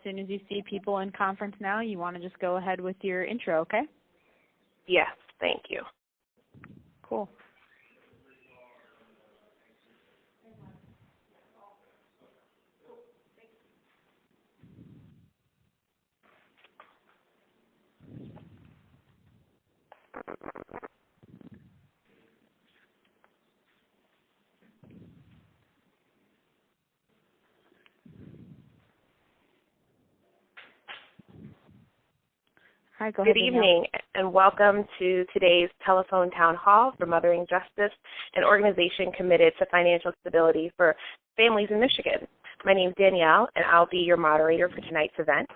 soon as you see people in conference now, you want to just go ahead with your intro, okay? Yes, thank you. Cool. Hi, go ahead, Good evening, and welcome to today's telephone town hall for Mothering Justice, an organization committed to financial stability for families in Michigan. My name is Danielle, and I'll be your moderator for tonight's event.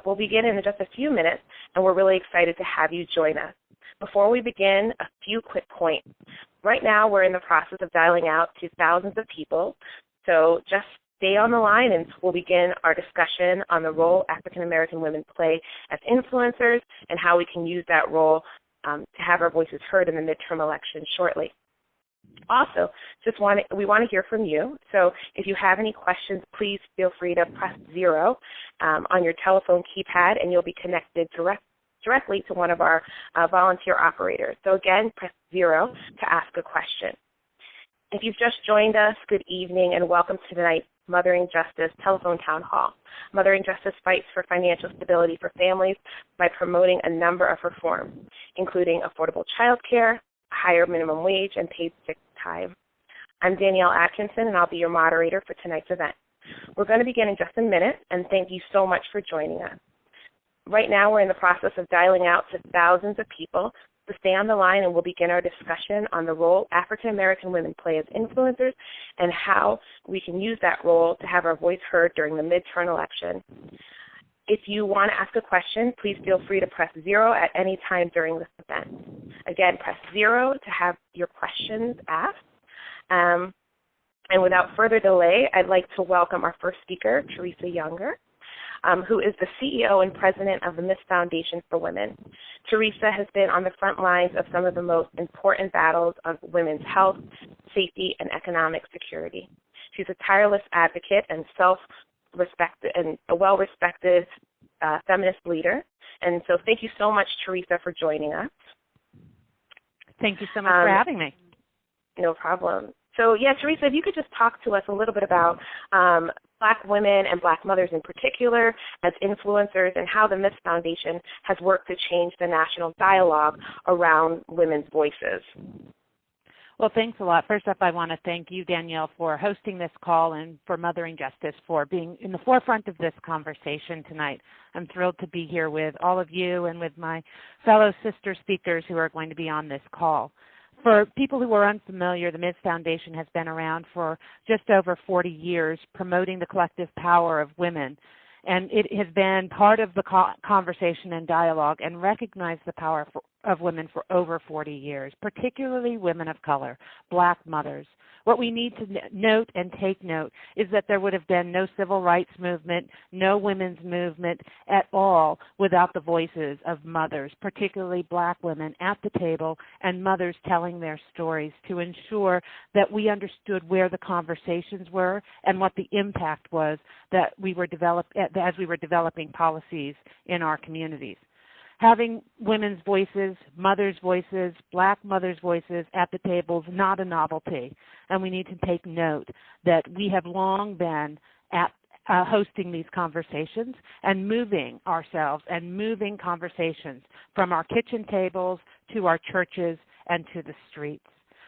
We'll begin in just a few minutes, and we're really excited to have you join us. Before we begin, a few quick points. Right now, we're in the process of dialing out to thousands of people, so just stay on the line and we'll begin our discussion on the role African American women play as influencers and how we can use that role to have our voices heard in the midterm election shortly. Also, we want to hear from you. So if you have any questions, please feel free to press 0 on your telephone keypad and you'll be connected directly to one of our volunteer operators. So again, press 0 to ask a question. If you've just joined us, good evening and welcome to tonight's Mothering Justice Telephone Town Hall. Mothering Justice fights for financial stability for families by promoting a number of reforms, including affordable child care, higher minimum wage, and paid sick time. I'm Danielle Atkinson, and I'll be your moderator for tonight's event. We're going to begin in just a minute, and thank you so much for joining us. Right now, we're in the process of dialing out to thousands of people. So stay on the line and we'll begin our discussion on the role African American women play as influencers and how we can use that role to have our voice heard during the midterm election. If you want to ask a question, please feel free to press 0 at any time during this event. Again, press 0 to have your questions asked. And without further delay, I'd like to welcome our first speaker, Teresa Younger, who is the CEO and president of the Miss Foundation for Women. Teresa has been on the front lines of some of the most important battles of women's health, safety, and economic security. She's a tireless advocate and a well-respected feminist leader. And so thank you so much, Teresa, for joining us. Thank you so much for having me. No problem. So, Teresa, if you could just talk to us a little bit about Black women and Black mothers in particular as influencers and how the Miss Foundation has worked to change the national dialogue around women's voices. Well, thanks a lot. First up, I want to thank you, Danielle, for hosting this call and for Mothering Justice for being in the forefront of this conversation tonight. I'm thrilled to be here with all of you and with my fellow sister speakers who are going to be on this call. For people who are unfamiliar, the Miss Foundation has been around for just over 40 years promoting the collective power of women. And it has been part of the conversation and dialogue and recognized the power of women for over 40 years, particularly women of color, Black mothers. What we need to note and take note is that there would have been no civil rights movement, no women's movement at all without the voices of mothers, particularly Black women at the table and mothers telling their stories to ensure that we understood where the conversations were and what the impact was that we were as we were developing policies in our communities. Having women's voices, mothers' voices, Black mothers' voices at the table is not a novelty, and we need to take note that we have long been at hosting these conversations and moving ourselves and moving conversations from our kitchen tables to our churches and to the streets.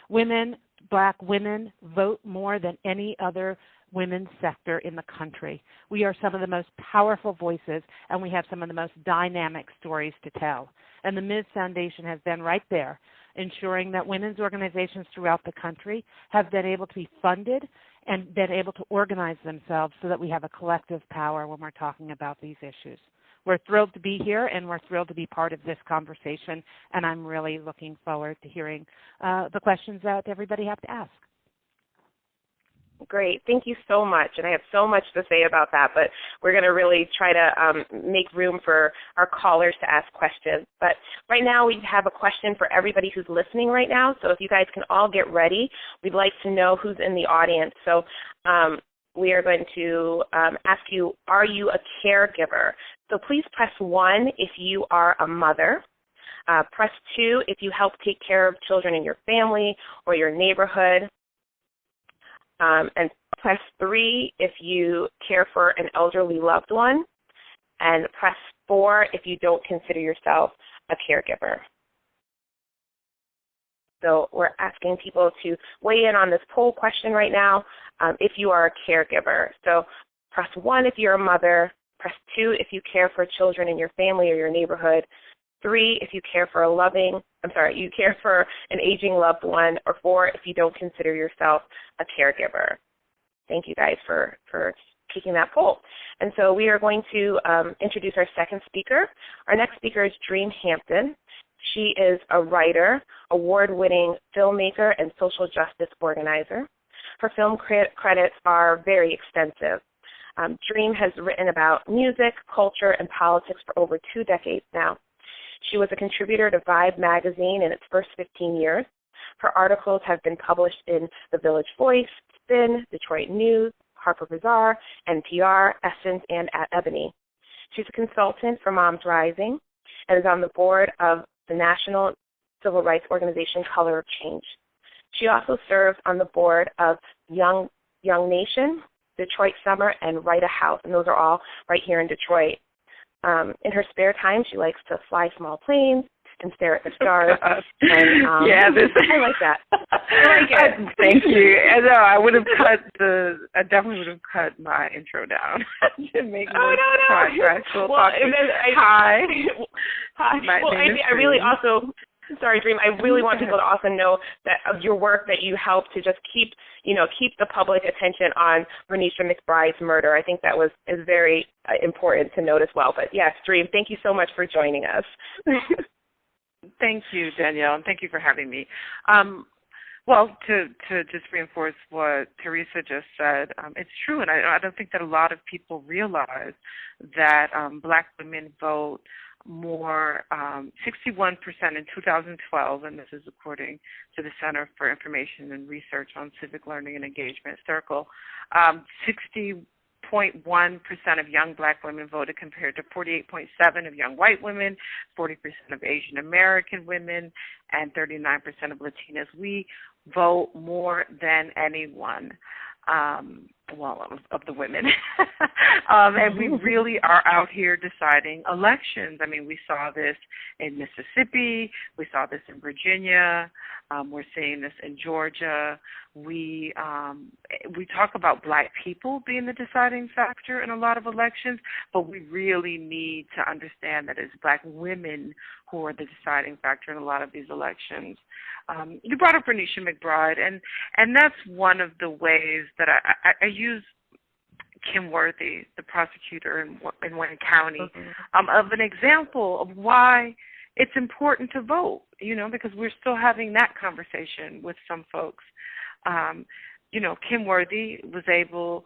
Women, Black women, vote more than any other women's sector in the country. We are some of the most powerful voices, and we have some of the most dynamic stories to tell. And the Ms. Foundation has been right there, ensuring that women's organizations throughout the country have been able to be funded and been able to organize themselves so that we have a collective power when we're talking about these issues. We're thrilled to be here, and we're thrilled to be part of this conversation, and I'm really looking forward to hearing the questions that everybody have to ask. Great. Thank you so much. And I have so much to say about that, but we're going to really try to make room for our callers to ask questions. But right now we have a question for everybody who's listening right now. So if you guys can all get ready, we'd like to know who's in the audience. So we are going to ask you, are you a caregiver? So please press 1 if you are a mother. Press 2 if you help take care of children in your family or your neighborhood. And press 3 if you care for an elderly loved one. And press 4 if you don't consider yourself a caregiver. So we're asking people to weigh in on this poll question right now if you are a caregiver. So press 1 if you're a mother, press 2 if you care for children in your family or your neighborhood, 3 if you care for you care for an aging loved one, or 4 if you don't consider yourself a caregiver. Thank you guys for taking that poll. And so we are going to introduce our second speaker. Our next speaker is Dream Hampton. She is a writer, award-winning filmmaker, and social justice organizer. Her film credits are very extensive. Dream has written about music, culture, and politics for over 2 decades now. She was a contributor to Vibe magazine in its first 15 years. Her articles have been published in The Village Voice, Spin, Detroit News, Harper Bazaar, NPR, Essence, and At Ebony. She's a consultant for Moms Rising and is on the board of the national civil rights organization Color of Change. She also serves on the board of Young Nation, Detroit Summer, and Write a House, and those are all right here in Detroit. In her spare time, she likes to fly small planes and stare at the stars. And, I like that. I like it. Thank you. And, I definitely would have cut my intro down to make more contrast. Hi. Well, I really also, sorry, Dream, I really want people to also know that of your work that you help to just keep the public attention on Renisha McBride's murder. I think that is very important to note as well. But yes, Dream, thank you so much for joining us. Thank you, Danielle, and thank you for having me. Well, to just reinforce what Teresa just said, it's true, and I don't think that a lot of people realize that Black women vote more, 61% in 2012, and this is according to the Center for Information and Research on Civic Learning and Engagement, Circle. 60.1% of young Black women voted compared to 48.7% of young white women, 40% of Asian American women, and 39% of Latinas. We vote more than anyone. Of the women. And we really are out here deciding elections. I mean, we saw this in Mississippi. We saw this in Virginia. We're seeing this in Georgia. We talk about Black people being the deciding factor in a lot of elections, but we really need to understand that it's Black women who are the deciding factor in a lot of these elections. You brought up Renisha McBride, and that's one of the ways that I use Kim Worthy, the prosecutor in Wayne County, of an example of why it's important to vote, because we're still having that conversation with some folks. Kim Worthy was able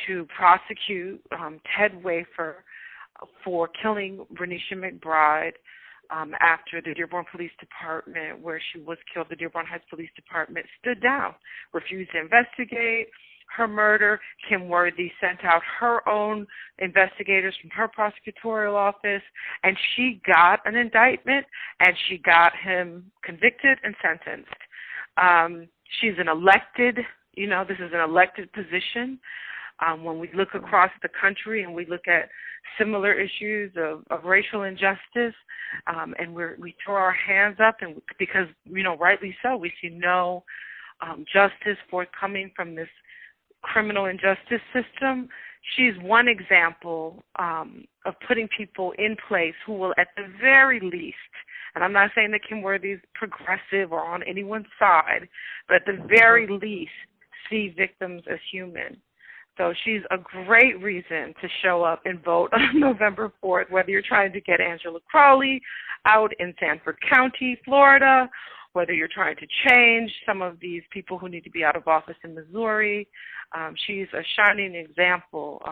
to prosecute Ted Wafer for killing Renisha McBride after the Dearborn Police Department, where she was killed, the Dearborn Heights Police Department stood down, refused to investigate her murder. Kim Worthy sent out her own investigators from her prosecutorial office, and she got an indictment, and she got him convicted and sentenced. She's an elected, this is an elected position. When we look across the country and we look at similar issues of racial injustice, and we throw our hands up, and because, rightly so, we see no justice forthcoming from this criminal injustice system. She's one example of putting people in place who will, at the very least, and I'm not saying that Kim Worthy is progressive or on anyone's side, but at the very least, see victims as human. So she's a great reason to show up and vote on November 4th, whether you're trying to get Angela Crowley out in Sanford County, Florida, whether you're trying to change some of these people who need to be out of office in Missouri. She's a shining example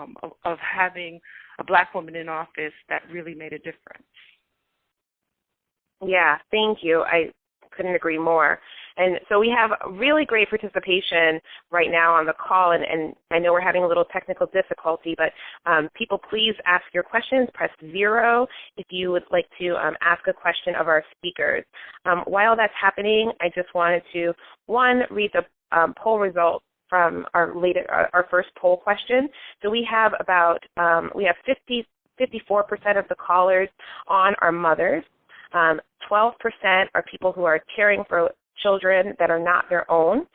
of having a Black woman in office that really made a difference. Yeah, thank you. I couldn't agree more. And so we have really great participation right now on the call, and I know we're having a little technical difficulty, but people, please ask your questions. Press 0 if you would like to ask a question of our speakers. While that's happening, I just wanted to, read the poll results from our first poll question. So we have 54% of the callers on are mothers. 12% are people who are caring for children that are not their own.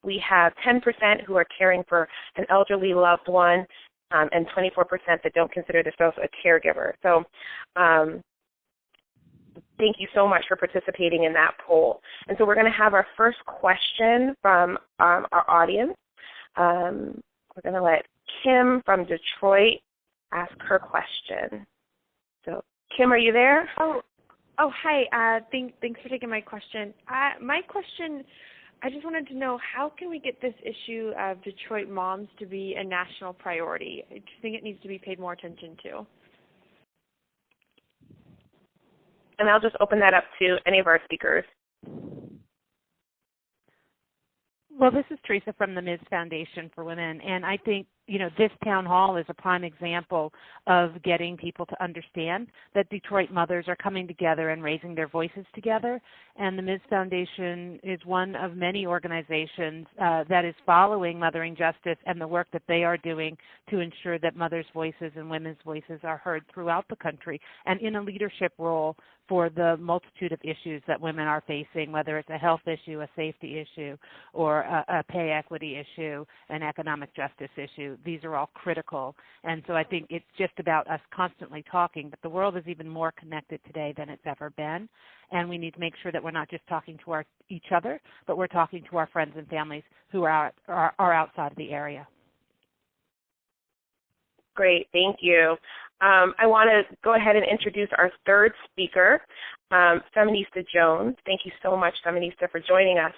We have 10% who are caring for an elderly loved one, and 24% that don't consider themselves a caregiver. So thank you so much for participating in that poll. And so we're going to have our first question from our audience. We're going to let Kim from Detroit ask her question. So, Kim, are you there? Oh, hi. Thanks for taking my question. My question, I just wanted to know, how can we get this issue of Detroit moms to be a national priority? I just think it needs to be paid more attention to. And I'll just open that up to any of our speakers. Well, this is Teresa from the Ms. Foundation for Women, and I think, this town hall is a prime example of getting people to understand that Detroit mothers are coming together and raising their voices together, and the Ms. Foundation is one of many organizations that is following Mothering Justice and the work that they are doing to ensure that mothers' voices and women's voices are heard throughout the country and in a leadership role for the multitude of issues that women are facing, whether it's a health issue, a safety issue, or a pay equity issue, an economic justice issue. These are all critical. And so I think it's just about us constantly talking, but the world is even more connected today than it's ever been. And we need to make sure that we're not just talking to each other, but we're talking to our friends and families who are outside of the area. Great, thank you. I want to go ahead and introduce our third speaker, Feminista Jones. Thank you so much, Feminista, for joining us.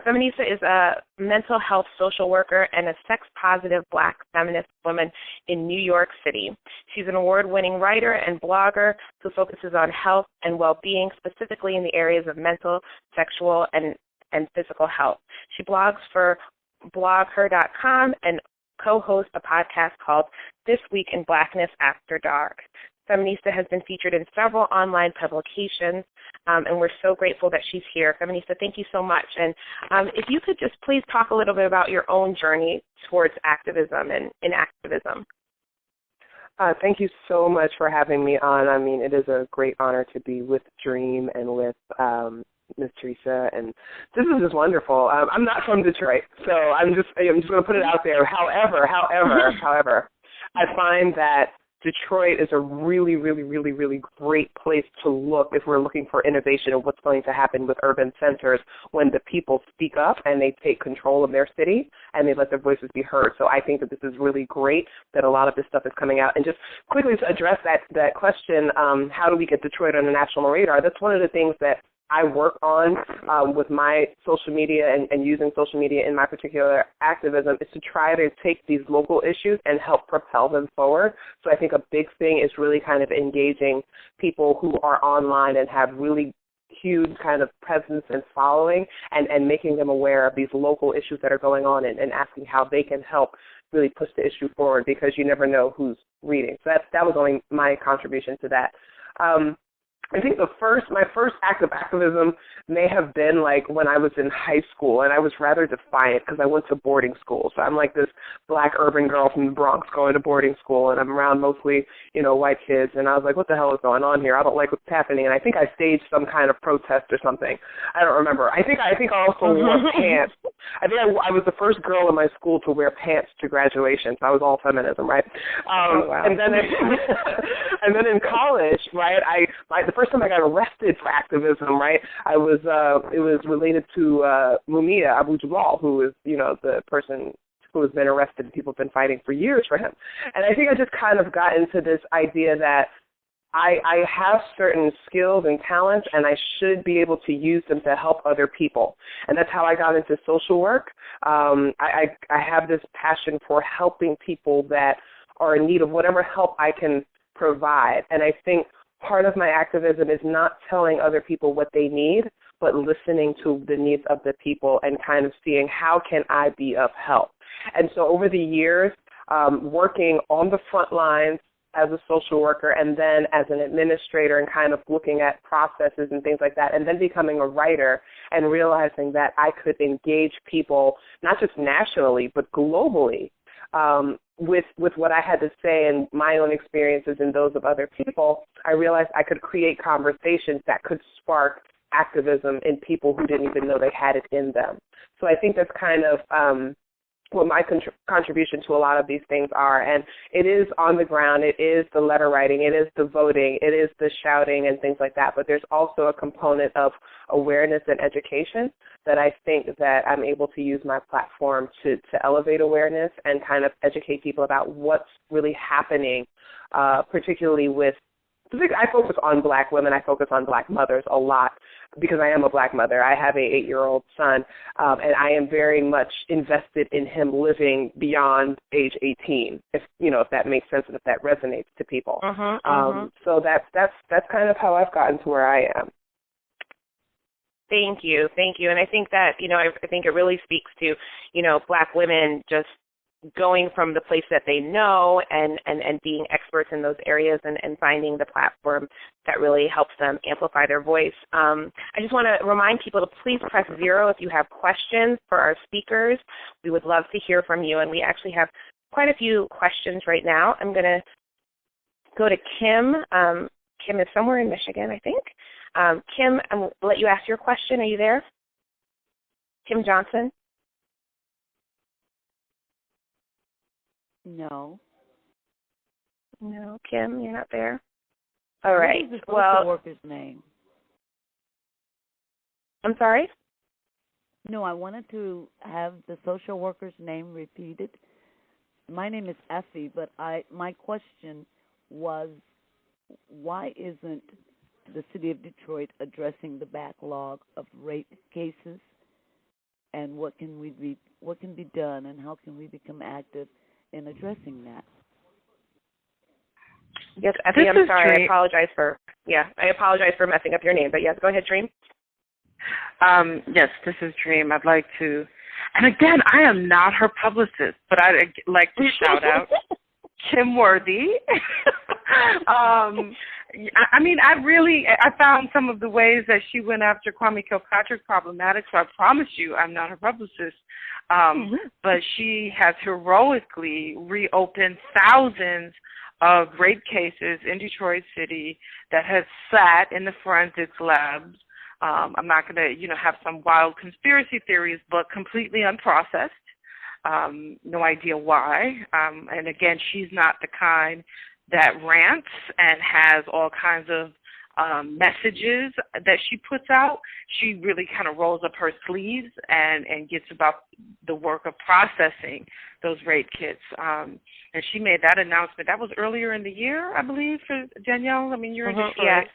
Feminista is a mental health social worker and a sex-positive Black feminist woman in New York City. She's an award-winning writer and blogger who focuses on health and well-being, specifically in the areas of mental, sexual, and physical health. She blogs for blogher.com and co-hosts a podcast called This Week in Blackness After Dark. Feminista has been featured in several online publications, and we're so grateful that she's here. Feminista, thank you so much. And if you could just please talk a little bit about your own journey towards activism and in activism. Thank you so much for having me on. I mean, it is a great honor to be with Dream and with Ms. Teresa, and this is just wonderful. I'm not from Detroit, so I'm just going to put it out there. However, I find that Detroit is a really, really, really, really great place to look if we're looking for innovation and what's going to happen with urban centers when the people speak up and they take control of their city and they let their voices be heard. So I think that this is really great that a lot of this stuff is coming out. And just quickly to address that question, how do we get Detroit on the national radar? That's one of the things that I work on with my social media and using social media in my particular activism is to try to take these local issues and help propel them forward. So I think a big thing is really kind of engaging people who are online and have really huge kind of presence and following and making them aware of these local issues that are going on and asking how they can help really push the issue forward because you never know who's reading. So that was only my contribution to that. I think my first act of activism may have been like when I was in high school, and I was rather defiant because I went to boarding school. So I'm like this Black urban girl from the Bronx going to boarding school, and I'm around mostly, white kids, and I was like, what the hell is going on here? I don't like what's happening. And I think I staged some kind of protest or something. I don't remember. I think I also wore pants. I think I was the first girl in my school to wear pants to graduation, so I was all feminism, right? Wow. And then in college, right, the first time I got arrested for activism, right, it was related to Mumia Abu-Jamal, who is, the person who has been arrested and people have been fighting for years for him. And I think I just kind of got into this idea that I have certain skills and talents, and I should be able to use them to help other people. And that's how I got into social work. I have this passion for helping people that are in need of whatever help I can provide. And I think part of my activism is not telling other people what they need, but listening to the needs of the people and kind of seeing how can I be of help. And so over the years, working on the front lines as a social worker and then as an administrator and kind of looking at processes and things like that, and then becoming a writer and realizing that I could engage people not just nationally but globally with what I had to say and my own experiences and those of other people, I realized I could create conversations that could spark activism in people who didn't even know they had it in them. So I think that's kind of what my contribution to a lot of these things are. And it is on the ground. It is the letter writing. It is the voting. It is the shouting and things like that. But there's also a component of awareness and education that I think that I'm able to use my platform to elevate awareness and kind of educate people about what's really happening, particularly with I focus on Black women. I focus on Black mothers a lot because I am a Black mother. I have a 8-year-old son, and I am very much invested in him living beyond age 18. If that makes sense and if that resonates to people. So that's kind of how I've gotten to where I am. Thank you. And I think that I think it really speaks to Black women just going from the place that they know and being experts in those areas and finding the platform that really helps them amplify their voice. I just want to remind people to please press 0 if you have questions for our speakers. We would love to hear from you, and we actually have quite a few questions right now. I'm going to go to Kim. Kim is somewhere in Michigan, I think. Kim, I'll let you ask your question. Are you there? Kim Johnson? No. No, Kim, you're not there. All right. What is the social worker's name? I'm sorry? No, I wanted to have the social worker's name repeated. My name is Effie, but my question was, why isn't the city of Detroit addressing the backlog of rape cases, and what can be done, and how can we become active in addressing that? Yes, Effie, I'm sorry. Dream. I apologize for messing up your name, but yes, go ahead, Dream. Yes, this is Dream. I'd like to, and again, I am not her publicist, but I'd like to shout out Kim Worthy. I found some of the ways that she went after Kwame Kilpatrick problematic, so I promise you I'm not her publicist. But she has heroically reopened thousands of rape cases in Detroit City that has sat in the forensics labs. I'm not going to, have some wild conspiracy theories, but completely unprocessed. No idea why. And again, she's not the kind that rants and has all kinds of messages that she puts out. She really kind of rolls up her sleeves and gets about the work of processing those rape kits. And she made that announcement. That was earlier in the year, I believe, for Danielle. I mean, you're in Detroit. Yes.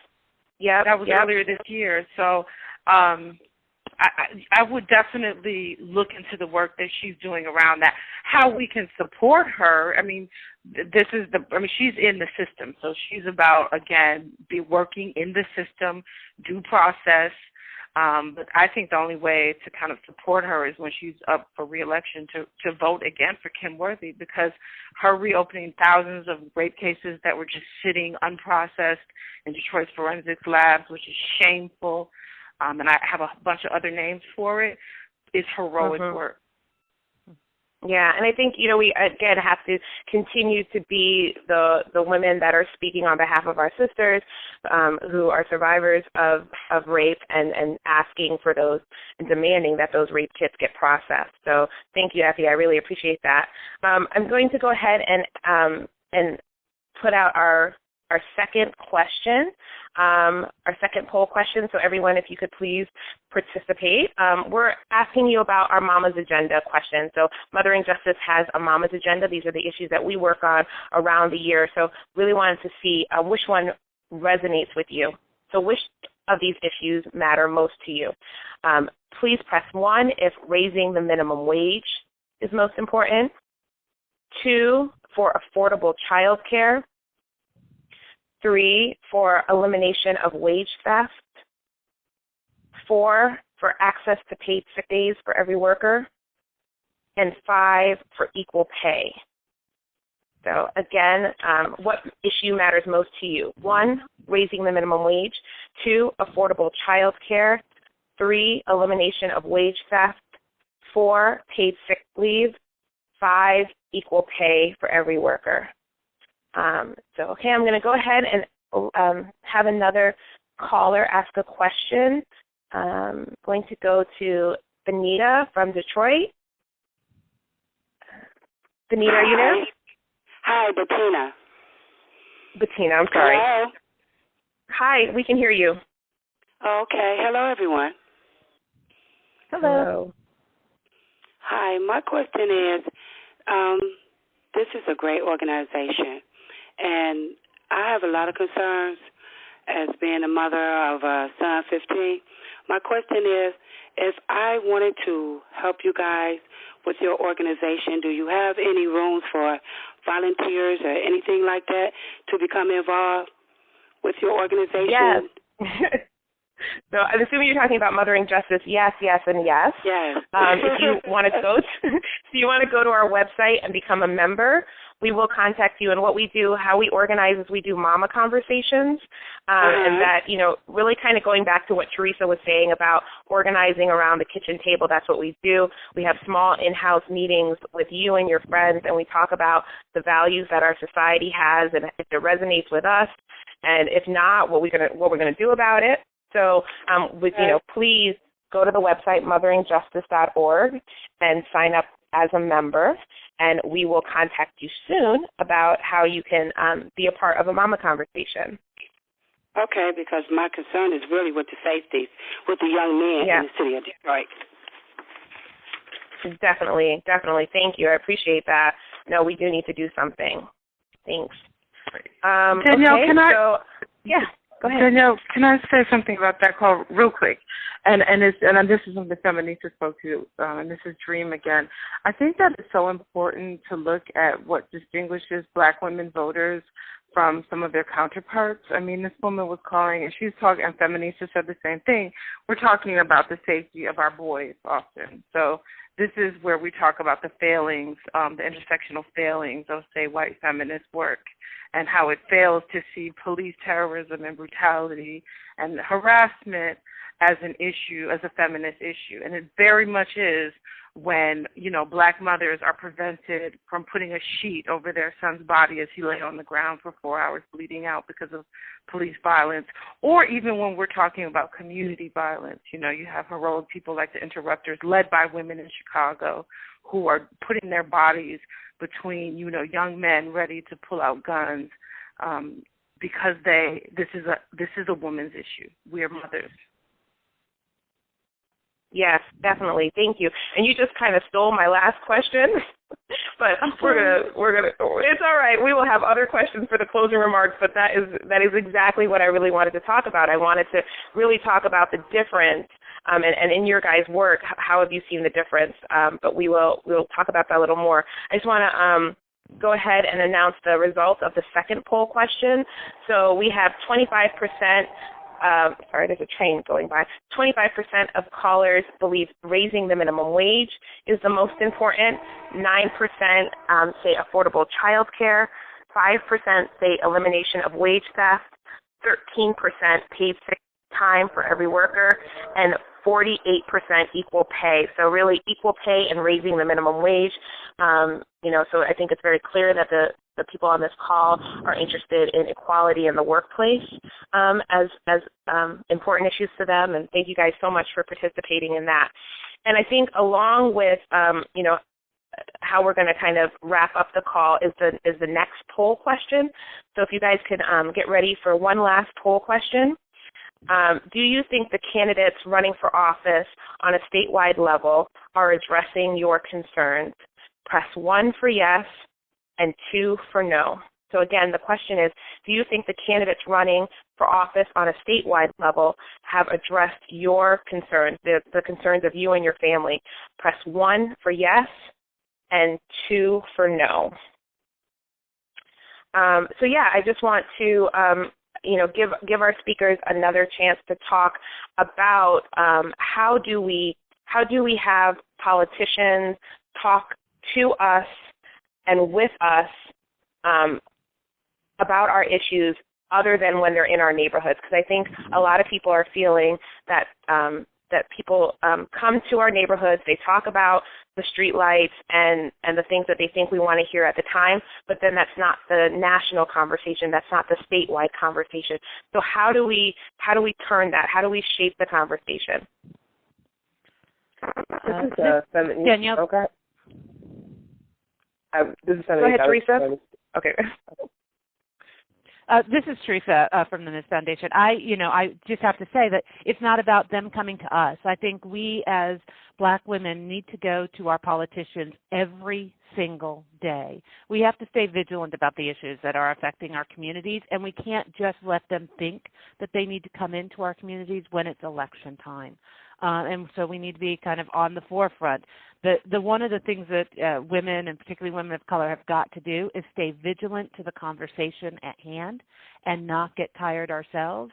Yeah, that was earlier this year. So I would definitely look into the work that she's doing around that, how we can support her. I mean, she's in the system, so she's about, again, be working in the system, due process. But I think the only way to kind of support her is when she's up for re-election to vote again for Kim Worthy, because her reopening thousands of rape cases that were just sitting unprocessed in Detroit's forensics labs, which is shameful, and I have a bunch of other names for it, is heroic work. Yeah, and I think, we, again, have to continue to be the women that are speaking on behalf of our sisters who are survivors of rape and asking for those and demanding that those rape kits get processed. So thank you, Effie. I really appreciate that. I'm going to go ahead and put out our second question, our second poll question. So everyone, if you could please participate. We're asking you about our Mama's Agenda question. So Mothering Justice has a Mama's Agenda. These are the issues that we work on around the year. So really wanted to see which one resonates with you. So which of these issues matter most to you? Please press 1 if raising the minimum wage is most important. 2, for affordable child care. 3, for elimination of wage theft. 4 for access to paid sick days for every worker, and 5 for equal pay. So again, what issue matters most to you? 1, raising the minimum wage. 2, affordable child care. 3, elimination of wage theft. 4, paid sick leave. 5, equal pay for every worker. Okay, I'm going to go ahead and have another caller ask a question. I'm going to go to Benita from Detroit. Benita, are you there? Hi, Bettina. Bettina, I'm sorry. Hello. Hi, we can hear you. Okay. Hello, everyone. Hello. Hi. My question is, this is a great organization, and I have a lot of concerns as being a mother of a son, 15. My question is, if I wanted to help you guys with your organization, do you have any rooms for volunteers or anything like that to become involved with your organization? Yes. So I'm assuming you're talking about Mothering Justice. Yes, yes, and yes. Yes. If you want to go to our website and become a member, we will contact you. And what we do, how we organize is we do mama conversations, and that, really kind of going back to what Teresa was saying about organizing around the kitchen table. That's what we do. We have small in-house meetings with you and your friends, and we talk about the values that our society has, and if it resonates with us, and if not, what we're going to do about it. So, please go to the website motheringjustice.org and sign up as a member, and we will contact you soon about how you can be a part of a mama conversation. Okay, because my concern is really with the safety with the young men in the city of Detroit. Definitely. Thank you. I appreciate that. No, we do need to do something. Thanks. Danielle, okay, can I? So, yeah. Go ahead. Danielle, can I say something about that call real quick? And this is something Feminista spoke to, and this is Dream again. I think that it's so important to look at what distinguishes Black women voters from some of their counterparts. I mean, this woman was calling, and she's talking, and Feminista said the same thing. We're talking about the safety of our boys often. So this is where we talk about the failings, the intersectional failings of, say, white feminist work, and how it fails to see police terrorism and brutality and harassment as an issue, as a feminist issue. And it very much is when, Black mothers are prevented from putting a sheet over their son's body as he lay on the ground for 4 hours bleeding out because of police violence, or even when we're talking about community violence. You have heroic people like the Interrupters, led by women in Chicago, who are putting their bodies between, young men ready to pull out guns because this is a woman's issue. We are mothers. Yes, definitely. Thank you. And you just kind of stole my last question, but we're gonna. It's all right. We will have other questions for the closing remarks, but that is exactly what I really wanted to talk about. I wanted to really talk about the difference, and in your guys' work, how have you seen the difference? But we'll talk about that a little more. I just want to go ahead and announce the results of the second poll question. So we have 25%. There's a train going by. 25% of callers believe raising the minimum wage is the most important. 9% say affordable child care. 5% say elimination of wage theft. 13% paid sick time for every worker. And 48% equal pay. So really equal pay and raising the minimum wage. So I think it's very clear that the people on this call are interested in equality in the workplace as important issues to them. And thank you guys so much for participating in that. And I think along with, how we're going to kind of wrap up the call is the next poll question. So if you guys could get ready for one last poll question. Do you think the candidates running for office on a statewide level are addressing your concerns? Press 1 for yes and 2 for no. So again, the question is, do you think the candidates running for office on a statewide level have addressed your concerns, the concerns of you and your family? Press 1 for yes and 2 for no. I just want to give our speakers another chance to talk about how do we have politicians talk to us and with us about our issues other than when they're in our neighborhoods, because I think a lot of people are feeling that that people come to our neighborhoods, they talk about the street lights and the things that they think we want to hear at the time, but then that's not the national conversation, that's not the statewide conversation. So how do we turn that? How do we shape the conversation? Danielle. Okay. This is Go ahead, Teresa. Okay. This is Teresa from the Miss Foundation. I just have to say that it's not about them coming to us. I think we as Black women need to go to our politicians every single day. We have to stay vigilant about the issues that are affecting our communities, and we can't just let them think that they need to come into our communities when it's election time. And so we need to be kind of on the forefront. The one of the things that women, and particularly women of color, have got to do is stay vigilant to the conversation at hand and not get tired ourselves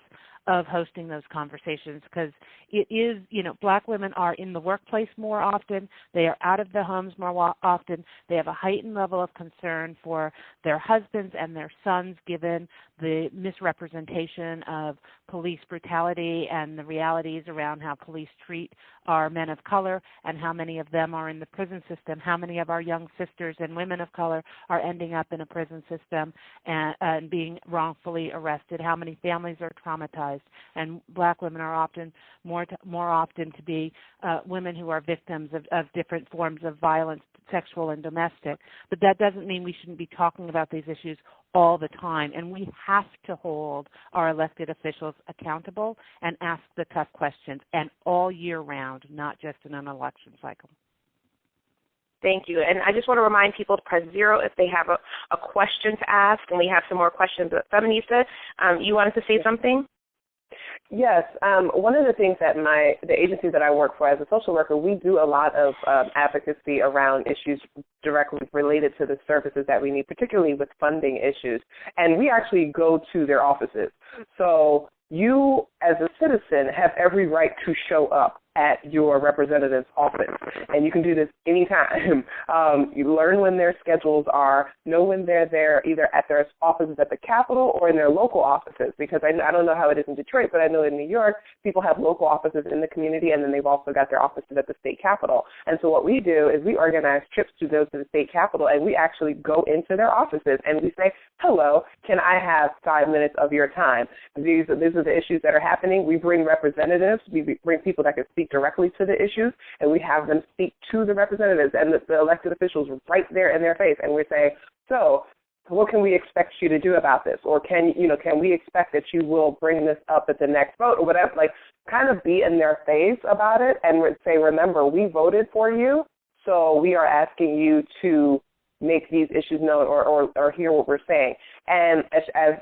of hosting those conversations, because it is, Black women are in the workplace more often. They are out of the homes more often. They have a heightened level of concern for their husbands and their sons, given the misrepresentation of police brutality and the realities around how police treat our men of color and how many of them are in the prison system, how many of our young sisters and women of color are ending up in a prison system and being wrongfully arrested, how many families are traumatized. And Black women are often more often to be women who are victims of different forms of violence, sexual and domestic. But that doesn't mean we shouldn't be talking about these issues all the time. And we have to hold our elected officials accountable and ask the tough questions, and all year round, not just in an election cycle. Thank you. And I just want to remind people to press 0 if they have a question to ask, and we have some more questions. But Feminista, you wanted to say something? Yes. One of the things that the agency that I work for as a social worker, we do a lot of advocacy around issues directly related to the services that we need, particularly with funding issues. And we actually go to their offices. So you, as a citizen, have every right to show up at your representative's office. And you can do this anytime. You learn when their schedules are, know when they're there, either at their offices at the Capitol or in their local offices, because I don't know how it is in Detroit, but I know in New York, people have local offices in the community, and then they've also got their offices at the state Capitol. And so what we do is we organize trips to go to the state Capitol, and we actually go into their offices, and we say, hello, can I have 5 minutes of your time? These are the issues that are happening. We bring representatives. We bring people that can speak directly to the issues, and we have them speak to the representatives and the elected officials right there in their face, and we say, so what can we expect you to do about this? Or can we expect that you will bring this up at the next vote or whatever? Like, kind of be in their face about it and say, remember, we voted for you, so we are asking you to make these issues known or hear what we're saying. And as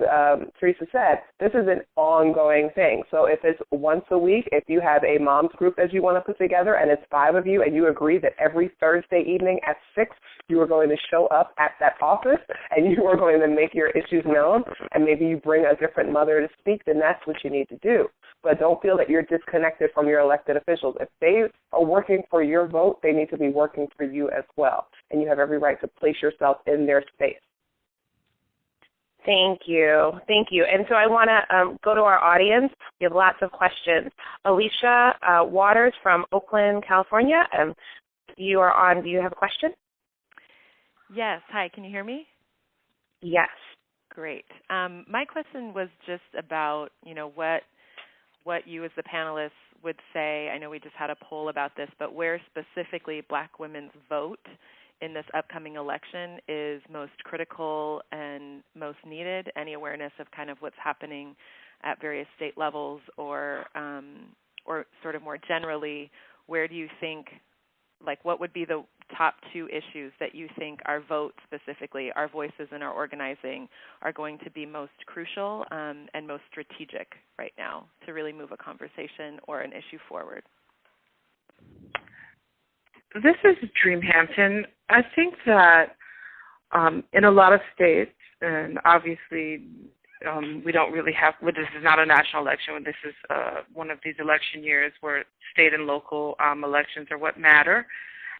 Teresa said, this is an ongoing thing. So if it's once a week, if you have a mom's group that you want to put together and it's 5 of you and you agree that every Thursday evening at 6 you are going to show up at that office and you are going to make your issues known, and maybe you bring a different mother to speak, then that's what you need to do. But don't feel that you're disconnected from your elected officials. If they are working for your vote, they need to be working for you as well. And you have every right to place yourself in their space. Thank you. Thank you. And so I want to go to our audience. We have lots of questions. Alicia Waters from Oakland, California. You are on. Do you have a question? Yes. Hi. Can you hear me? Yes. Great. My question was just about, what you as the panelists would say. I know we just had a poll about this, but where specifically Black women's vote in this upcoming election is most critical and most needed? Any awareness of kind of what's happening at various state levels, or sort of more generally, where do you think, what would be the top 2 issues that you think our vote specifically, our voices in our organizing, are going to be most crucial and most strategic right now to really move a conversation or an issue forward? This is Dream Hampton. I think that in a lot of states, and obviously we don't really have, well, this is not a national election. This is one of these election years where state and local elections are what matter.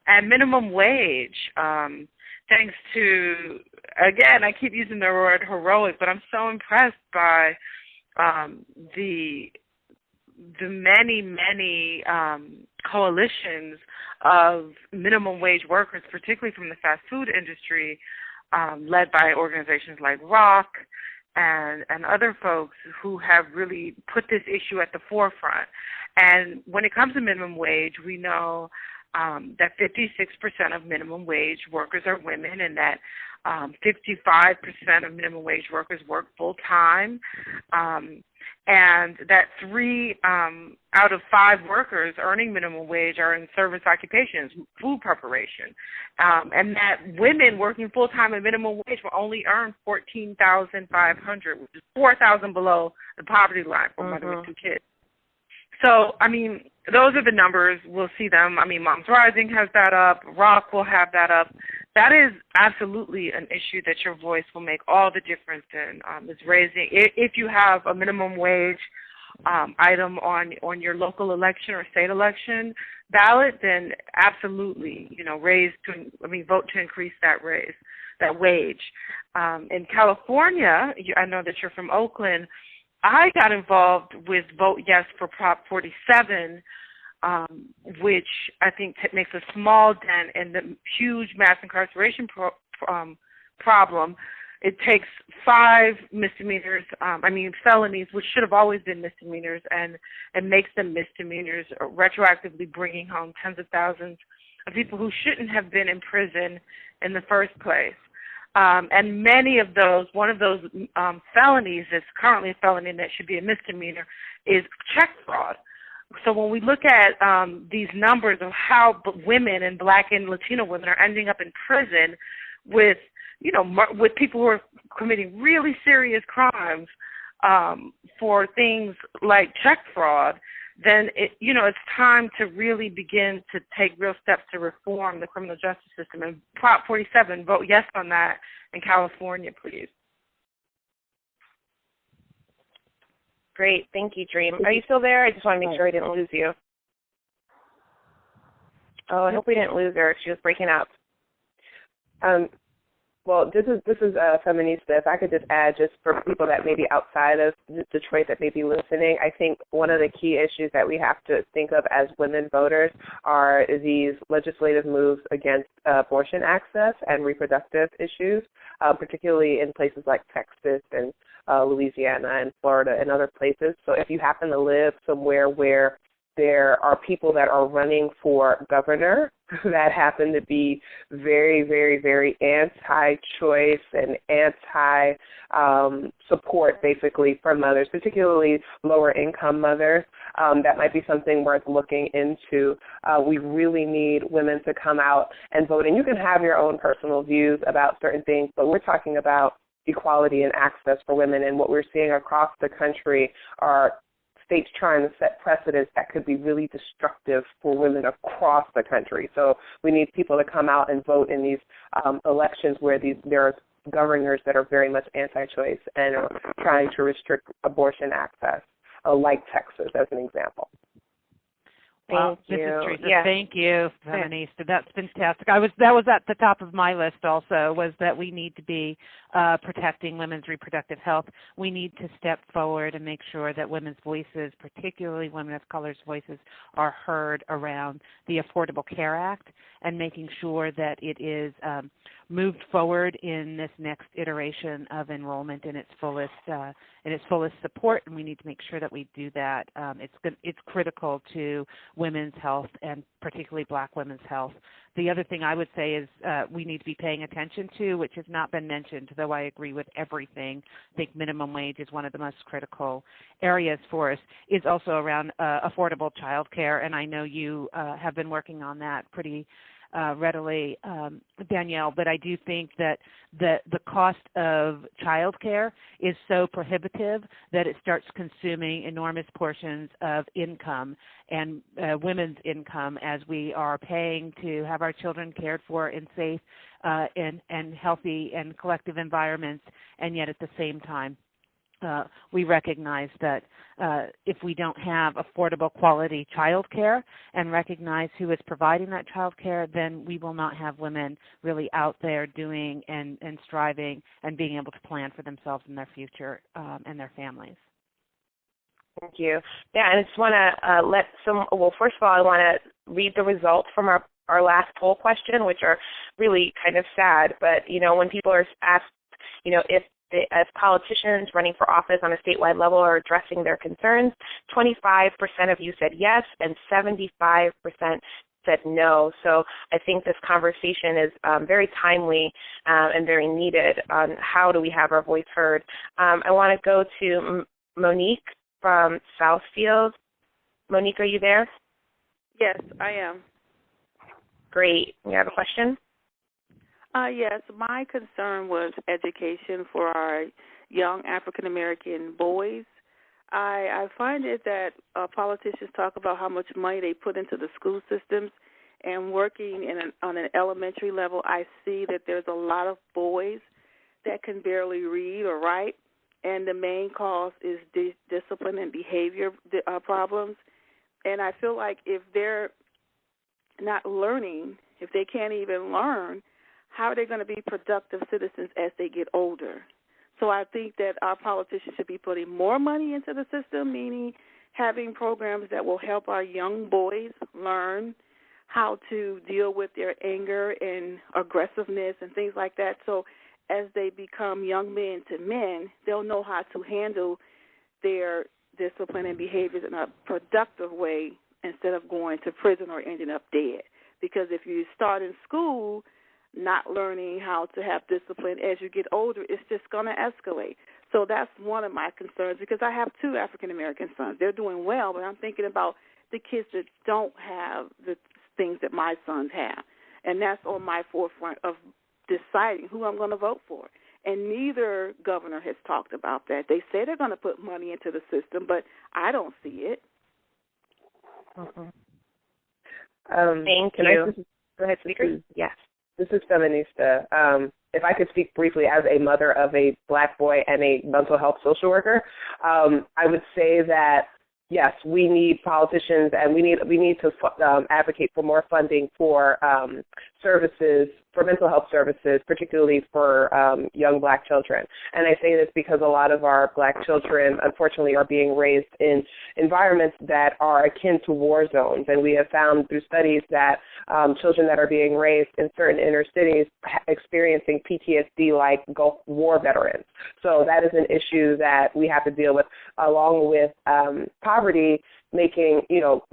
And minimum wage, thanks to, again, I keep using the word heroic, but I'm so impressed by the many coalitions of minimum wage workers, particularly from the fast food industry, led by organizations like ROC and other folks who have really put this issue at the forefront. And when it comes to minimum wage, we know that 56% of minimum wage workers are women, and that 55% of minimum wage workers work full-time, and that 3 out of 5 workers earning minimum wage are in service occupations, food preparation, and that women working full-time at minimum wage will only earn $14,500, which is $4,000 below the poverty line for a mother with 2 kids. So, I mean, those are the numbers. We'll see them. I mean, Moms Rising has that up. ROC will have that up. That is absolutely an issue that your voice will make all the difference in, is raising. If you have a minimum wage item on your local election or state election ballot, then absolutely, vote to increase that wage. In California, I know that you're from Oakland. I got involved with Vote Yes for Prop 47, which I think makes a small dent in the huge mass incarceration problem. It takes 5 felonies, which should have always been misdemeanors, and makes them misdemeanors, retroactively bringing home tens of thousands of people who shouldn't have been in prison in the first place. And many of those, one of those felonies that's currently a felony and that should be a misdemeanor is check fraud. So when we look at these numbers of how women and Black and Latino women are ending up in prison with people who are committing really serious crimes for things like check fraud, then it's time to really begin to take real steps to reform the criminal justice system. And Prop 47, vote yes on that in California, please. Great. Thank you, Dream. Are you still there? I just want to make sure I didn't lose you. Oh, I hope we didn't lose her. She was breaking up. Well, this is Feminista. If I could just add, just for people that may be outside of Detroit that may be listening, I think one of the key issues that we have to think of as women voters are these legislative moves against abortion access and reproductive issues, particularly in places like Texas and Louisiana and Florida and other places. So if you happen to live somewhere where there are people that are running for governor that happen to be very, very, very anti-choice and anti-support, basically, for mothers, particularly lower-income mothers. That might be something worth looking into. We really need women to come out and vote. And you can have your own personal views about certain things, but we're talking about equality and access for women. And what we're seeing across the country are states trying to set precedents that could be really destructive for women across the country. So we need people to come out and vote in these elections where there are governors that are very much anti-choice and are trying to restrict abortion access, like Texas as an example. Wow, Thank you. Mrs. Teresa, yeah. Thank you, Feminista. That's fantastic. That was at the top of my list also, was that we need to be protecting women's reproductive health. We need to step forward and make sure that women's voices, particularly women of color's voices, are heard around the Affordable Care Act, and making sure that it is moved forward in this next iteration of enrollment in its fullest support, and we need to make sure that we do that. It's critical to women's health, and particularly Black women's health. The other thing I would say is we need to be paying attention to, which has not been mentioned, though I agree with everything. I think minimum wage is one of the most critical areas for us, is also around affordable child care, and I know you have been working on that pretty readily, Danielle, but I do think that the cost of childcare is so prohibitive that it starts consuming enormous portions of income and women's income as we are paying to have our children cared for in safe and healthy and collective environments, and yet at the same time we recognize that if we don't have affordable quality child care and recognize who is providing that child care, then we will not have women really out there doing and striving and being able to plan for themselves and their future and their families. Thank you. Yeah, and I just want to first of all, I want to read the results from our last poll question, which are really kind of sad. But, when people are asked, if as politicians running for office on a statewide level are addressing their concerns, 25% of you said yes, and 75% said no. So I think this conversation is very timely and very needed on how do we have our voice heard. I want to go to Monique from Southfield. Monique, are you there? Yes, I am. Great. You have a question? Yes, my concern was education for our young African-American boys. I find it that politicians talk about how much money they put into the school systems, and working on an elementary level, I see that there's a lot of boys that can barely read or write, and the main cause is discipline and behavior problems. And I feel like if they're not learning, if they can't even learn, how are they going to be productive citizens as they get older? So I think that our politicians should be putting more money into the system, meaning having programs that will help our young boys learn how to deal with their anger and aggressiveness and things like that. So as they become young men to men, they'll know how to handle their discipline and behaviors in a productive way instead of going to prison or ending up dead. Because if you start in school not learning how to have discipline as you get older, it's just going to escalate. So that's one of my concerns, because I have 2 African-American sons. They're doing well, but I'm thinking about the kids that don't have the things that my sons have. And that's on my forefront of deciding who I'm going to vote for. And neither governor has talked about that. They say they're going to put money into the system, but I don't see it. Mm-hmm. Thank you. Go ahead, speaker. Yes. This is Feminista. If I could speak briefly as a mother of a black boy and a mental health social worker, I would say that, yes, we need politicians and we need to advocate for more funding for services, for mental health services, particularly for young black children. And I say this because a lot of our black children, unfortunately, are being raised in environments that are akin to war zones. And we have found through studies that children that are being raised in certain inner cities experiencing PTSD like Gulf War veterans. So that is an issue that we have to deal with, along with poverty,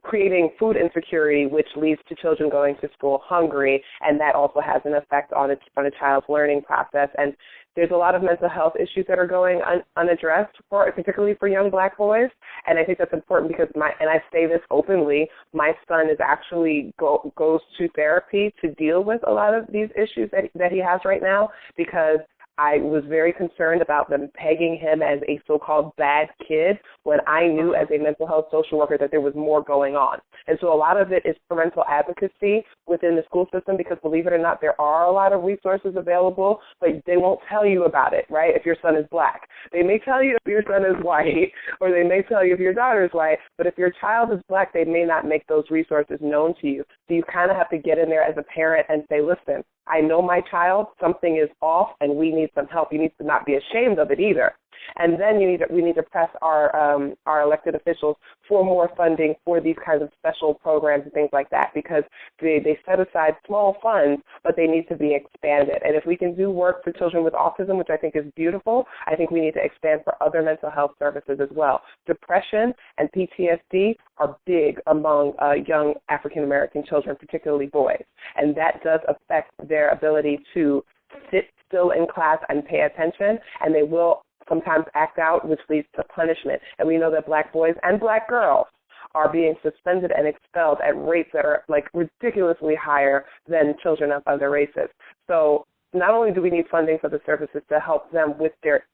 creating food insecurity, which leads to children going to school hungry, and that also has an effect on a child's learning process. And there's a lot of mental health issues that are going unaddressed, particularly for young black boys. And I think that's important because and I say this openly, my son is actually goes to therapy to deal with a lot of these issues that he has right now, because I was very concerned about them pegging him as a so-called bad kid when I knew as a mental health social worker that there was more going on. And so a lot of it is parental advocacy within the school system, because believe it or not, there are a lot of resources available, but they won't tell you about it, right, if your son is black. They may tell you if your son is white, or they may tell you if your daughter is white, but if your child is black, they may not make those resources known to you. So you kind of have to get in there as a parent and say, listen, I know my child, something is off, and we need some help. You need to not be ashamed of it either. And then we need to press our elected officials for more funding for these kinds of special programs and things like that, because they set aside small funds, but they need to be expanded. And if we can do work for children with autism, which I think is beautiful, I think we need to expand for other mental health services as well. Depression and PTSD are big among young African-American children, particularly boys, and that does affect their ability to sit still in class and pay attention, and they will sometimes act out, which leads to punishment. And we know that black boys and black girls are being suspended and expelled at rates that are like ridiculously higher than children of other races. So not only do we need funding for the services to help them with their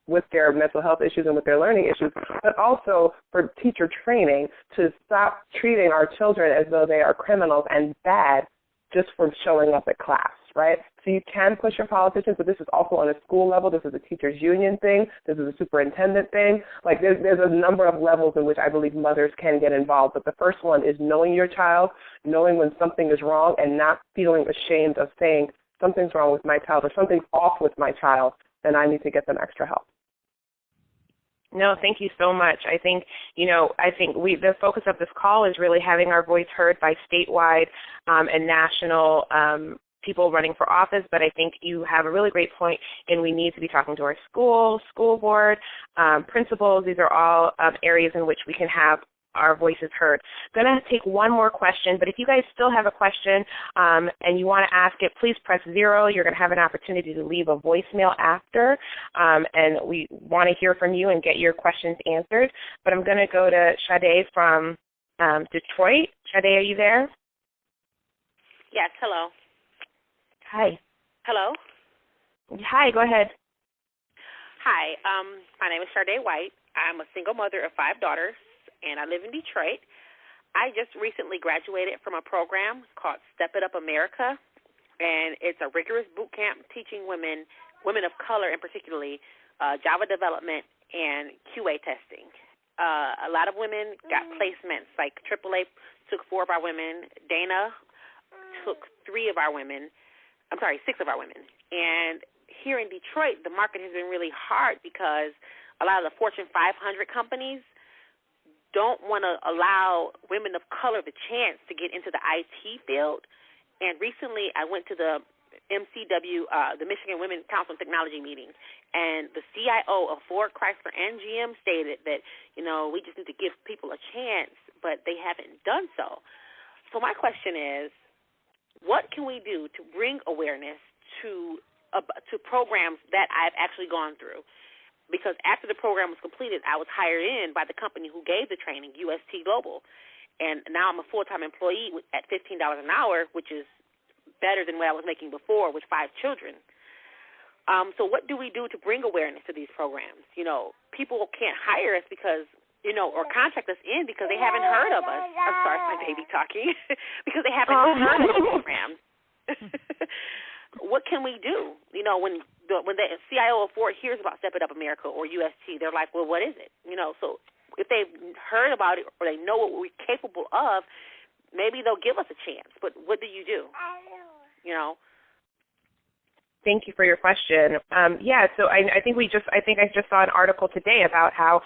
mental health issues and with their learning issues, but also for teacher training to stop treating our children as though they are criminals and bad just for showing up at class, right? So you can push your politicians, but this is also on a school level. This is a teachers union thing. This is a superintendent thing. Like there's a number of levels in which I believe mothers can get involved. But the first one is knowing your child, knowing when something is wrong, and not feeling ashamed of saying something's wrong with my child or something's off with my child, then I need to get them extra help. No, thank you so much. I think, the focus of this call is really having our voice heard by statewide and national people running for office, but I think you have a really great point, and we need to be talking to our school board, principals. These are all areas in which we can have our voices heard. I'm going to take one more question, but if you guys still have a question and you want to ask it, please press 0. You're going to have an opportunity to leave a voicemail after, and we want to hear from you and get your questions answered. But I'm going to go to Sade from Detroit. Sade, are you there? Yes, hello. Hi. Hello? Hi, go ahead. Hi, my name is Sade White. I'm a single mother of 5 daughters, and I live in Detroit. I just recently graduated from a program called Step It Up America, and it's a rigorous boot camp teaching women of color in particularly, Java development and QA testing. A lot of women got placements, like AAA took 4 of our women, Dana took 6 of our women. And here in Detroit, the market has been really hard because a lot of the Fortune 500 companies don't want to allow women of color the chance to get into the IT field. And recently I went to the MCW, the Michigan Women's Council on Technology meeting, and the CIO of Ford, Chrysler, and GM stated that, we just need to give people a chance, but they haven't done so. So my question is, what can we do to bring awareness to programs that I've actually gone through? Because after the program was completed, I was hired in by the company who gave the training, UST Global. And now I'm a full-time employee at $15 an hour, which is better than what I was making before with 5 children. So what do we do to bring awareness to these programs? People can't hire us because, or contact us in because they haven't heard of us. I'm sorry, my baby talking. Because they haven't heard of the program. What can we do? When the CIO of Ford hears about Step It Up America or UST, they're like, well, what is it? So if they've heard about it or they know what we're capable of, maybe they'll give us a chance. But what do you do? Thank you for your question. So I think I just saw an article today about how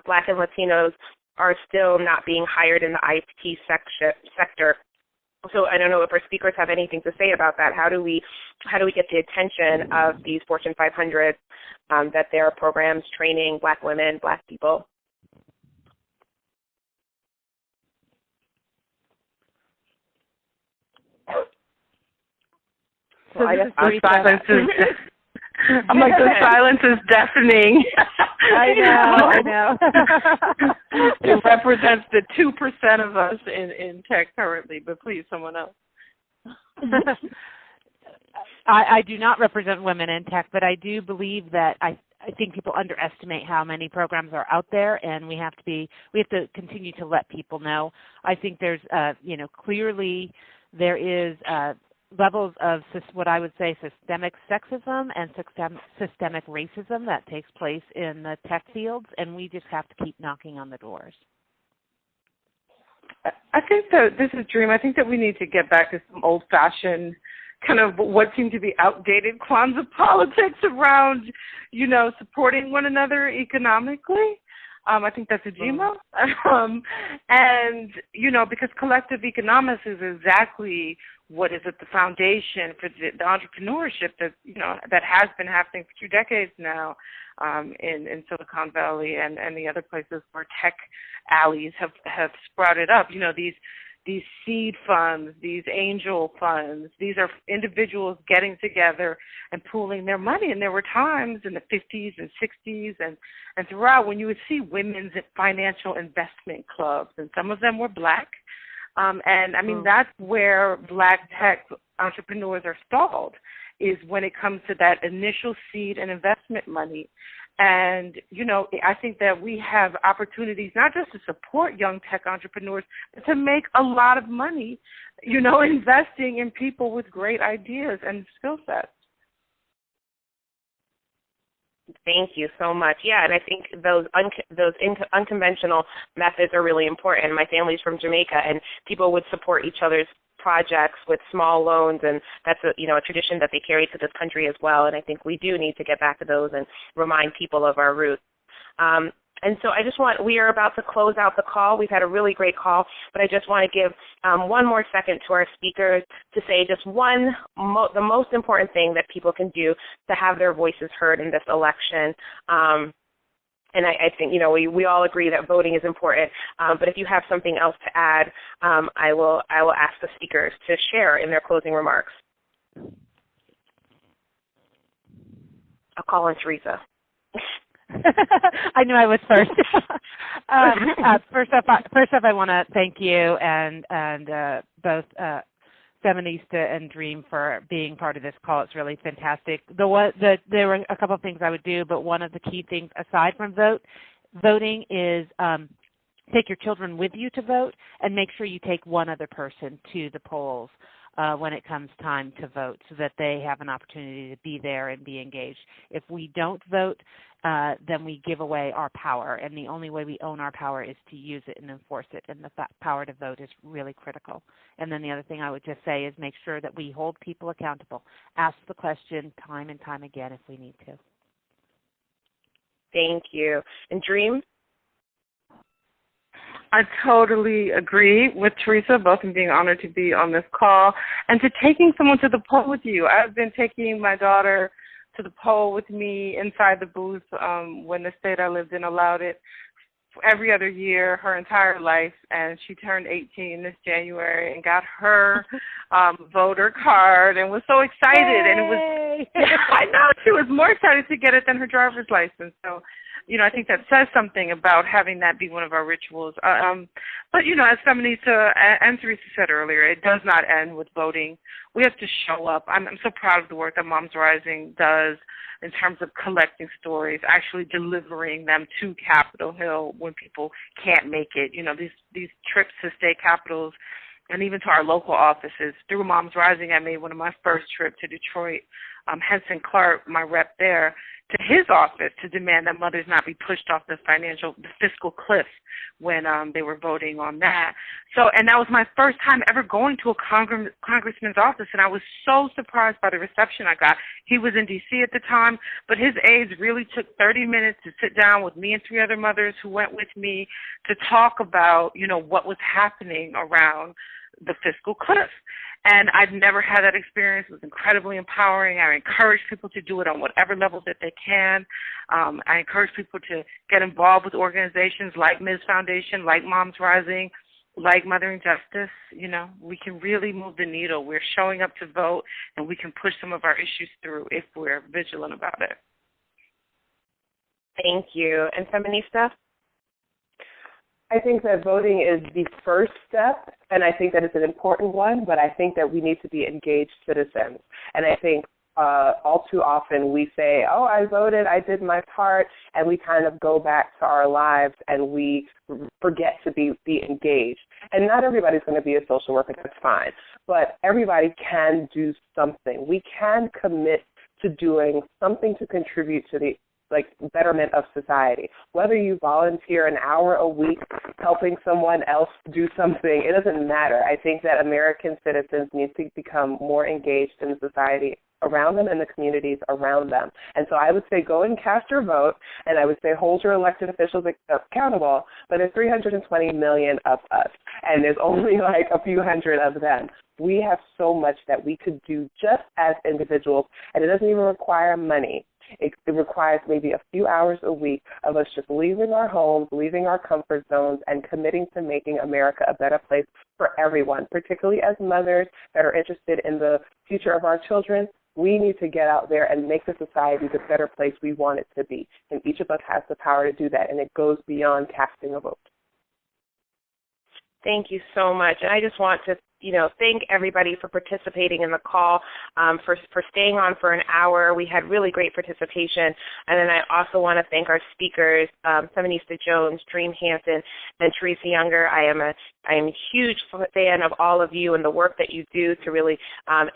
Black and Latinos are still not being hired in the IT sector. So I don't know if our speakers have anything to say about that. How do we get the attention of these Fortune 500 that there are programs training Black women, Black people? So I guess the silence is. I'm like, the silence is deafening. I know. It represents the 2% of us in tech currently, but please, someone else. I do not represent women in tech, but I do believe that I think people underestimate how many programs are out there, and we have to continue to let people know. I think there's, clearly there is levels of what I would say systemic sexism and systemic racism that takes place in the tech fields, and we just have to keep knocking on the doors. I think that this is Dream. I think that we need to get back to some old-fashioned kind of what seem to be outdated Kwanzaa politics around, supporting one another economically. I think that's a GMO. Because collective economics is exactly what is at the foundation for the entrepreneurship that, that has been happening for 2 decades now in Silicon Valley and the other places where tech alleys have sprouted up. These seed funds, these angel funds, these are individuals getting together and pooling their money. And there were times in the 50s and 60s and throughout when you would see women's financial investment clubs, and some of them were Black. That's where Black tech entrepreneurs are stalled, is when it comes to that initial seed and investment money. And, I think that we have opportunities not just to support young tech entrepreneurs, but to make a lot of money investing in people with great ideas and skill sets. Thank you so much. Yeah, and I think those unconventional methods are really important. My family's from Jamaica, and people would support each other's projects with small loans, and that's a tradition that they carry to this country as well. And I think we do need to get back to those and remind people of our roots. And so we are about to close out the call. We've had a really great call, but I just want to give one more second to our speakers to say just the most important thing that people can do to have their voices heard in this election. And I think, we all agree that voting is important, but if you have something else to add, I will ask the speakers to share in their closing remarks. I'll call on Teresa. I knew I was first. First off, I want to thank you and both Feminista and Dream for being part of this call. It's really fantastic. There were a couple of things I would do, but one of the key things aside from voting is take your children with you to vote, and make sure you take one other person to the polls when it comes time to vote, so that they have an opportunity to be there and be engaged. If we don't vote, then we give away our power, and the only way we own our power is to use it and enforce it, and the power to vote is really critical. And then the other thing I would just say is make sure that we hold people accountable. Ask the question time and time again if we need to. Thank you. And Dream? I totally agree with Teresa, both in being honored to be on this call and to taking someone to the poll with you. I've been taking my daughter to the poll with me inside the booth when the state I lived in allowed it every other year, her entire life, and she turned 18 this January and got her voter card and was so excited. Yay! And it was, I know, she was more excited to get it than her driver's license. So, I think that says something about having that be one of our rituals. But, as Feminista and Teresa said earlier, it does not end with voting. We have to show up. I'm so proud of the work that Moms Rising does in terms of collecting stories, actually delivering them to Capitol Hill when people can't make it. These trips to state capitals and even to our local offices. Through Moms Rising, I made one of my first trips to Detroit. Henson Clark, my rep there, to his office to demand that mothers not be pushed off the fiscal cliff when they were voting on that. And that was my first time ever going to a congressman's office, and I was so surprised by the reception I got. He was in D.C. at the time, but his aides really took 30 minutes to sit down with me and 3 other mothers who went with me to talk about, what was happening around the fiscal cliff. And I've never had that experience. It was incredibly empowering. I encourage people to do it on whatever level that they can. I encourage people to get involved with organizations like Ms. Foundation, like Moms Rising, like Mothering Justice. We can really move the needle. We're showing up to vote, and we can push some of our issues through if we're vigilant about it. Thank you. And Feminista? I think that voting is the first step, and I think that it's an important one, but I think that we need to be engaged citizens. And I think all too often we say, oh, I voted, I did my part, and we kind of go back to our lives and we forget to be engaged. And not everybody's going to be a social worker, that's fine, but everybody can do something. We can commit to doing something to contribute to the betterment of society. Whether you volunteer an hour a week helping someone else do something, it doesn't matter. I think that American citizens need to become more engaged in society around them and the communities around them. And so I would say go and cast your vote, and I would say hold your elected officials accountable, but there's 320 million of us, and there's only a few hundred of them. We have so much that we could do just as individuals, and it doesn't even require money. It requires maybe a few hours a week of us just leaving our homes, leaving our comfort zones, and committing to making America a better place for everyone, particularly as mothers that are interested in the future of our children. We need to get out there and make the society the better place we want it to be. And each of us has the power to do that, and it goes beyond casting a vote. Thank you so much. And I just want to thank everybody for participating in the call, for staying on for an hour. We had really great participation. And then I also want to thank our speakers, Feminista Jones, Dream Hansen, and Teresa Younger. I am a huge fan of all of you and the work that you do to really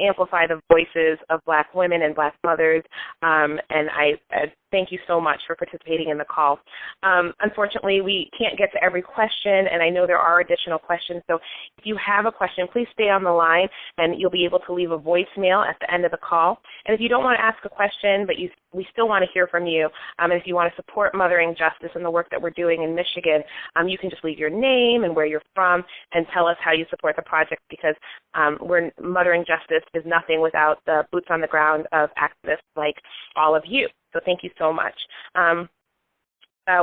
amplify the voices of Black women and Black mothers. And I thank you so much for participating in the call. Unfortunately, we can't get to every question, and I know there are additional questions. So if you have a question, please stay on the line, and you'll be able to leave a voicemail at the end of the call. And if you don't want to ask a question, but we still want to hear from you, and if you want to support Mothering Justice and the work that we're doing in Michigan, you can just leave your name and where you're from and tell us how you support the project, because Mothering Justice is nothing without the boots on the ground of activists like all of you. So thank you so much.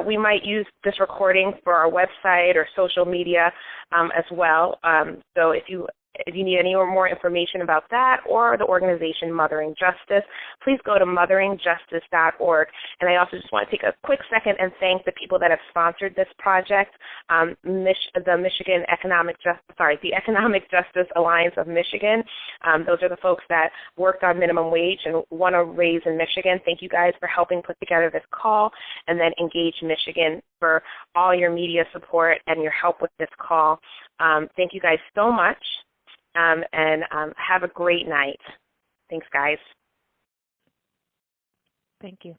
We might use this recording for our website or social media as well. So if you need any more information about that or the organization Mothering Justice, please go to motheringjustice.org. And I also just want to take a quick second and thank the people that have sponsored this project, the Economic Justice Alliance of Michigan. Those are the folks that worked on minimum wage and won a raise in Michigan. Thank you guys for helping put together this call, and then Engage Michigan for all your media support and your help with this call. Thank you guys so much. And have a great night. Thanks, guys. Thank you.